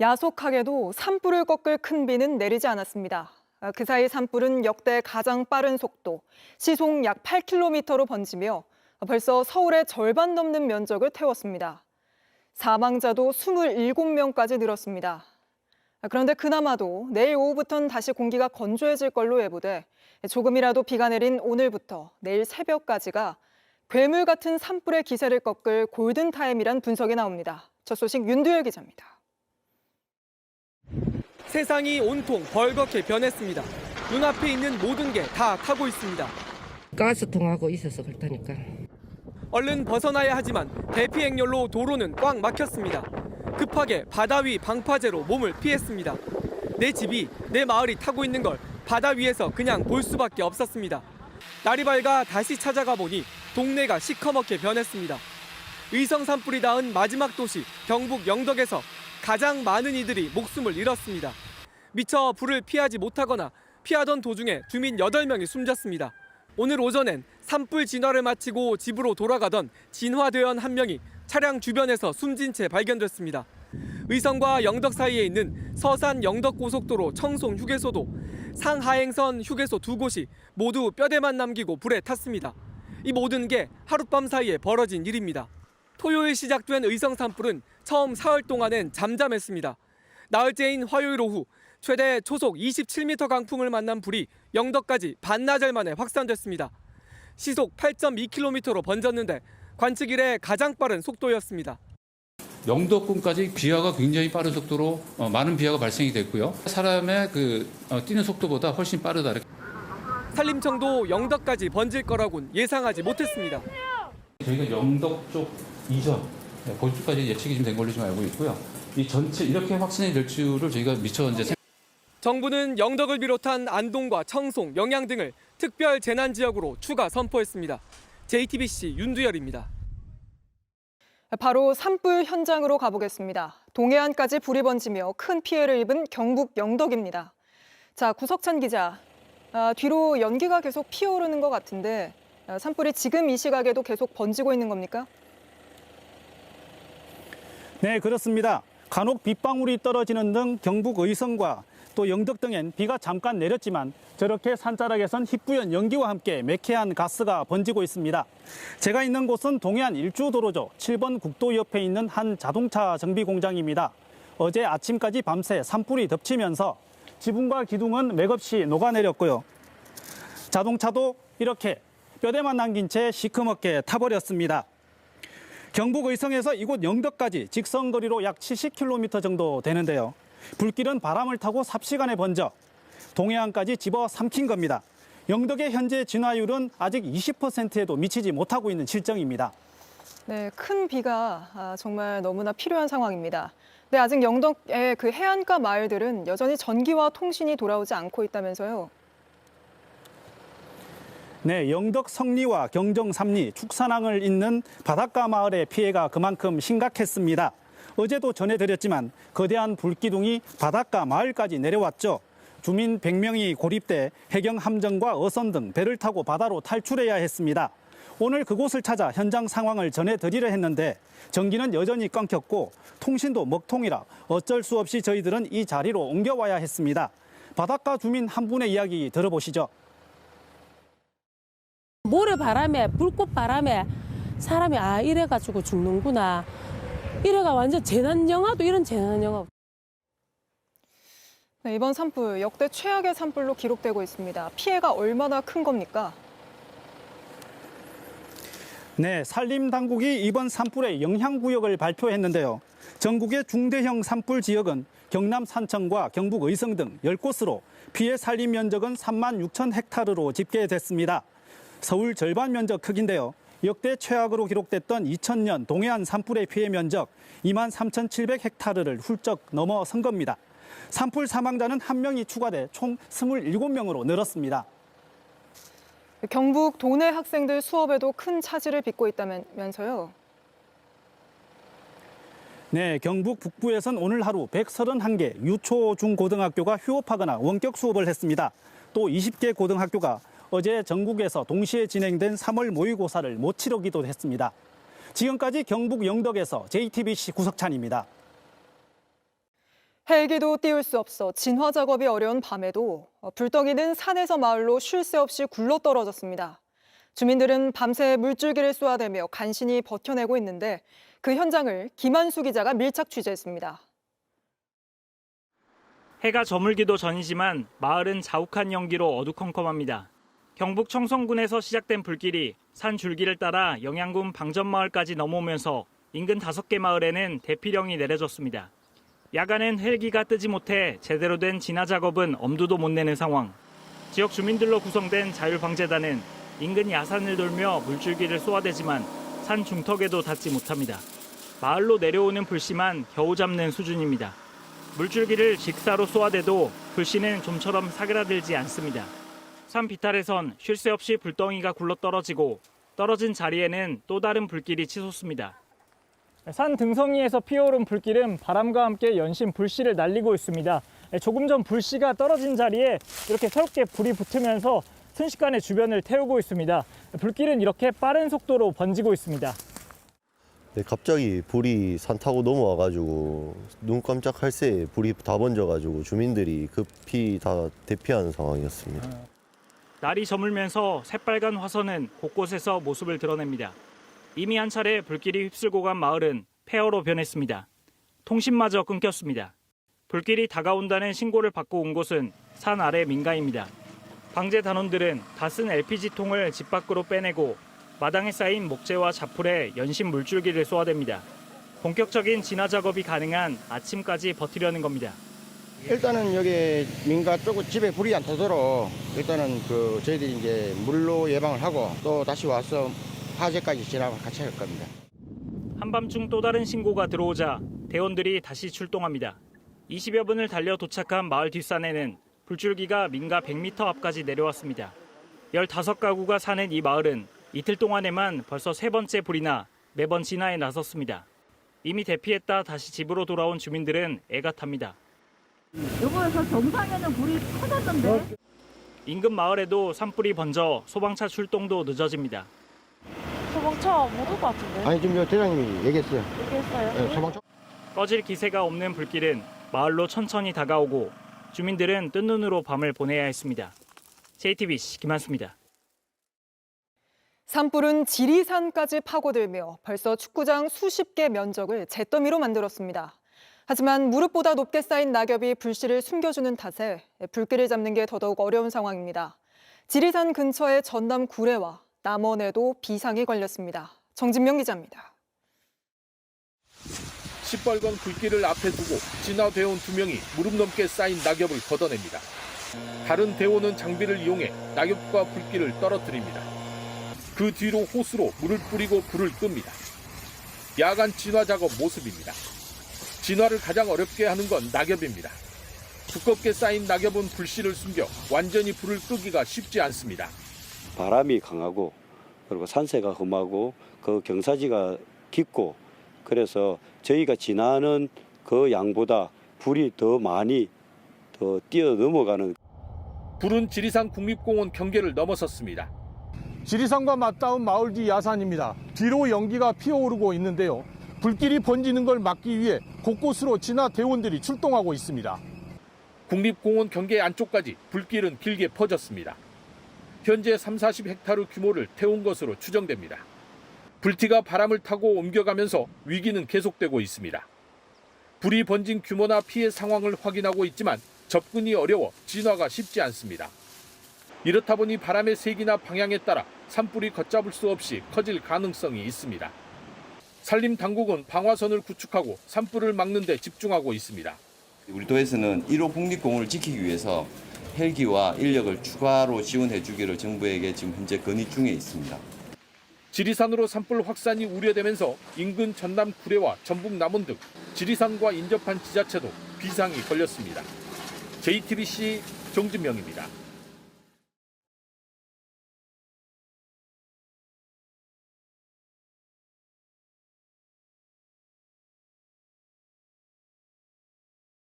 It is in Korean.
야속하게도 산불을 꺾을 큰 비는 내리지 않았습니다. 그 사이 산불은 역대 가장 빠른 속도, 시속 약 8km로 번지며 벌써 서울의 절반 넘는 면적을 태웠습니다. 사망자도 27명까지 늘었습니다. 그런데 그나마도 내일 오후부터는 다시 공기가 건조해질 걸로 예보돼 조금이라도 비가 내린 오늘부터 내일 새벽까지가 괴물 같은 산불의 기세를 꺾을 골든타임이란 분석이 나옵니다. 첫 소식 윤두열 기자입니다. 세상이 온통 벌겋게 변했습니다. 눈앞에 있는 모든 게 다 타고 있습니다. 가스통하고 있어서 그렇다니까. 얼른 벗어나야 하지만 대피 행렬로 도로는 꽉 막혔습니다. 급하게 바다 위 방파제로 몸을 피했습니다. 내 집이, 내 마을이 타고 있는 걸 바다 위에서 그냥 볼 수밖에 없었습니다. 날이 밝아 다시 찾아가 보니 동네가 시커멓게 변했습니다. 의성 산불이 닿은 마지막 도시 경북 영덕에서 가장 많은 이들이 목숨을 잃었습니다. 미처 불을 피하지 못하거나 피하던 도중에 주민 8명이 숨졌습니다. 오늘 오전엔 산불 진화를 마치고 집으로 돌아가던 진화대원 1명이 차량 주변에서 숨진 채 발견됐습니다. 의성과 영덕 사이에 있는 서산 영덕고속도로 청송 휴게소도 상하행선 휴게소 2곳이 모두 뼈대만 남기고 불에 탔습니다. 이 모든 게 하룻밤 사이에 벌어진 일입니다. 토요일 시작된 의성 산불은 처음 사흘 동안엔 잠잠했습니다. 나흘째인 화요일 오후 최대 초속 27m 강풍을 만난 불이 영덕까지 반나절 만에 확산됐습니다. 시속 8.2km로 번졌는데 관측 이래 가장 빠른 속도였습니다. 영덕군까지 비화가 굉장히 빠른 속도로 많은 비화가 발생이 됐고요. 사람의 뛰는 속도보다 훨씬 빠르다. 산림청도 영덕까지 번질 거라고는 예상하지 못했습니다. 저희가 영덕 쪽 이전, 거기까지 예측이 좀 된 걸로 좀 알고 있고요. 이 전체 이렇게 확산이 될 줄을 저희가 미처 이제 정부는 영덕을 비롯한 안동과 청송, 영양 등을 특별 재난 지역으로 추가 선포했습니다. JTBC 윤두열입니다. 바로 산불 현장으로 가보겠습니다. 동해안까지 불이 번지며 큰 피해를 입은 경북 영덕입니다. 자, 구석찬 기자, 뒤로 연기가 계속 피어오르는 것 같은데 산불이 지금 이 시각에도 계속 번지고 있는 겁니까? 네, 그렇습니다. 간혹 빗방울이 떨어지는 등 경북 의성과 또 영덕 등엔 비가 잠깐 내렸지만 저렇게 산자락에선 희뿌연 연기와 함께 매캐한 가스가 번지고 있습니다. 제가 있는 곳은 동해안 일주도로죠. 7번 국도 옆에 있는 한 자동차 정비 공장입니다. 어제 아침까지 밤새 산불이 덮치면서 지붕과 기둥은 맥없이 녹아내렸고요. 자동차도 이렇게 뼈대만 남긴 채 시커멓게 타버렸습니다. 경북 의성에서 이곳 영덕까지 직선거리로 약 70km 정도 되는데요. 불길은 바람을 타고 삽시간에 번져 동해안까지 집어삼킨 겁니다. 영덕의 현재 진화율은 아직 20%에도 미치지 못하고 있는 실정입니다. 네, 큰 비가 정말 너무나 필요한 상황입니다. 네, 아직 영덕의 그 해안가 마을들은 여전히 전기와 통신이 돌아오지 않고 있다면서요. 네, 영덕 성리와 경정 삼리, 축산항을 잇는 바닷가 마을의 피해가 그만큼 심각했습니다. 어제도 전해드렸지만 거대한 불기둥이 바닷가 마을까지 내려왔죠. 주민 100명이 고립돼 해경 함정과 어선 등 배를 타고 바다로 탈출해야 했습니다. 오늘 그곳을 찾아 현장 상황을 전해드리려 했는데 전기는 여전히 끊겼고 통신도 먹통이라 어쩔 수 없이 저희들은 이 자리로 옮겨와야 했습니다. 바닷가 주민 한 분의 이야기 들어보시죠. 모래바람에 불꽃바람에 사람이 이래가지고 죽는구나. 이래가 완전 재난영화도 이런 재난영화. 네, 이번 산불 역대 최악의 산불로 기록되고 있습니다. 피해가 얼마나 큰 겁니까? 네, 산림당국이 이번 산불의 영향구역을 발표했는데요. 전국의 중대형 산불 지역은 경남 산청과 경북 의성 등 10곳으로 피해 산림 면적은 3만 6천 헥타르로 집계됐습니다. 서울 절반 면적 크기인데요. 역대 최악으로 기록됐던 2000년 동해안 산불의 피해 면적 2만 3,700 헥타르를 훌쩍 넘어선 겁니다. 산불 사망자는 1명이 추가돼 총 27명으로 늘었습니다. 경북 도내 학생들 수업에도 큰 차질을 빚고 있다면서요. 네, 경북 북부에선 오늘 하루 131개 유초, 중, 고등학교가 휴업하거나 원격 수업을 했습니다. 또 20개 고등학교가 어제 전국에서 동시에 진행된 3월 모의고사를 못 치르기도 했습니다. 지금까지 경북 영덕에서 JTBC 구석찬입니다. 헬기도 띄울 수 없어 진화 작업이 어려운 밤에도 불덩이는 산에서 마을로 쉴 새 없이 굴러떨어졌습니다. 주민들은 밤새 물줄기를 쏘아대며 간신히 버텨내고 있는데 그 현장을 김한수 기자가 밀착 취재했습니다. 해가 저물기도 전이지만 마을은 자욱한 연기로 어두컴컴합니다. 경북 청송군에서 시작된 불길이 산 줄기를 따라 영양군 방전마을까지 넘어오면서 인근 5개 마을에는 대피령이 내려졌습니다. 야간엔 헬기가 뜨지 못해 제대로 된 진화 작업은 엄두도 못 내는 상황. 지역 주민들로 구성된 자율방재단은 인근 야산을 돌며 물줄기를 쏘아대지만 산 중턱에도 닿지 못합니다. 마을로 내려오는 불씨만 겨우 잡는 수준입니다. 물줄기를 직사로 쏘아대도 불씨는 좀처럼 사그라들지 않습니다. 산 비탈에선 쉴 새 없이 불덩이가 굴러떨어지고 떨어진 자리에는 또 다른 불길이 치솟습니다. 산 등성이에서 피어오른 불길은 바람과 함께 연신 불씨를 날리고 있습니다. 조금 전 불씨가 떨어진 자리에 이렇게 새롭게 불이 붙으면서 순식간에 주변을 태우고 있습니다. 불길은 이렇게 빠른 속도로 번지고 있습니다. 네, 갑자기 불이 산 타고 넘어와가지고 눈 깜짝할 새에 불이 다 번져가지고 주민들이 급히 다 대피하는 상황이었습니다. 날이 저물면서 새빨간 화선은 곳곳에서 모습을 드러냅니다. 이미 한 차례 불길이 휩쓸고 간 마을은 폐허로 변했습니다. 통신마저 끊겼습니다. 불길이 다가온다는 신고를 받고 온 곳은 산 아래 민가입니다. 방재 단원들은 다 쓴 LPG통을 집 밖으로 빼내고 마당에 쌓인 목재와 자풀에 연신 물줄기를 쏘아댑니다. 본격적인 진화 작업이 가능한 아침까지 버티려는 겁니다. 일단은 여기 민가 쪽 집에 불이 안 터도록 일단은 저희들이 이제 물로 예방을 하고 또 다시 와서 화재까지 진화를 같이 할 겁니다. 한밤중 또 다른 신고가 들어오자 대원들이 다시 출동합니다. 20여 분을 달려 도착한 마을 뒷산에는 불줄기가 민가 100m 앞까지 내려왔습니다. 15가구가 사는 이 마을은 이틀 동안에만 벌써 3번째 불이 나 매번 진화에 나섰습니다. 이미 대피했다 다시 집으로 돌아온 주민들은 애가 탑니다. 여기서 정상에는 불이 터졌는데? 인근 마을에도 산불이 번져 소방차 출동도 늦어집니다. 소방차 못 올 것 같은데? 아니 지금 대장님이 얘기했어요. 얘기했어요? 네, 소방차. 꺼질 기세가 없는 불길은 마을로 천천히 다가오고 주민들은 뜬 눈으로 밤을 보내야 했습니다. JTBC 김한수입니다. 산불은 지리산까지 파고들며 벌써 축구장 수십 개 면적을 잿더미로 만들었습니다. 하지만 무릎보다 높게 쌓인 낙엽이 불씨를 숨겨주는 탓에 불길을 잡는 게 더더욱 어려운 상황입니다. 지리산 근처의 전남 구례와 남원에도 비상이 걸렸습니다. 정진명 기자입니다. 시뻘건 불길을 앞에 두고 진화대원 2명이 무릎 넘게 쌓인 낙엽을 걷어냅니다. 다른 대원은 장비를 이용해 낙엽과 불길을 떨어뜨립니다. 그 뒤로 호스로 물을 뿌리고 불을 끕니다. 야간 진화 작업 모습입니다. 진화를 가장 어렵게 하는 건 낙엽입니다. 두껍게 쌓인 낙엽은 불씨를 숨겨 완전히 불을 끄기가 쉽지 않습니다. 바람이 강하고 그리고 산세가 험하고 그 경사지가 깊고 그래서 저희가 지나는 그 양보다 불이 더 많이 더 뛰어넘어가는. 불은 지리산 국립공원 경계를 넘어섰습니다. 지리산과 맞닿은 마을 뒤 야산입니다. 뒤로 연기가 피어오르고 있는데요. 불길이 번지는 걸 막기 위해 곳곳으로 진화 대원들이 출동하고 있습니다. 국립공원 경계 안쪽까지 불길은 길게 퍼졌습니다. 현재 30-40헥타르 규모를 태운 것으로 추정됩니다. 불티가 바람을 타고 옮겨가면서 위기는 계속되고 있습니다. 불이 번진 규모나 피해 상황을 확인하고 있지만 접근이 어려워 진화가 쉽지 않습니다. 이렇다 보니 바람의 색이나 방향에 따라 산불이 걷잡을 수 없이 커질 가능성이 있습니다. 산림당국은 방화선을 구축하고 산불을 막는 데 집중하고 있습니다. 우리 도에서는 1호 국립공원을 지키기 위해서 헬기와 인력을 추가로 지원해 주기를 정부에게 지금 현재 건의 중에 있습니다. 지리산으로 산불 확산이 우려되면서 인근 전남 구례와 전북 남원 등 지리산과 인접한 지자체도 비상이 걸렸습니다. JTBC 정진명입니다.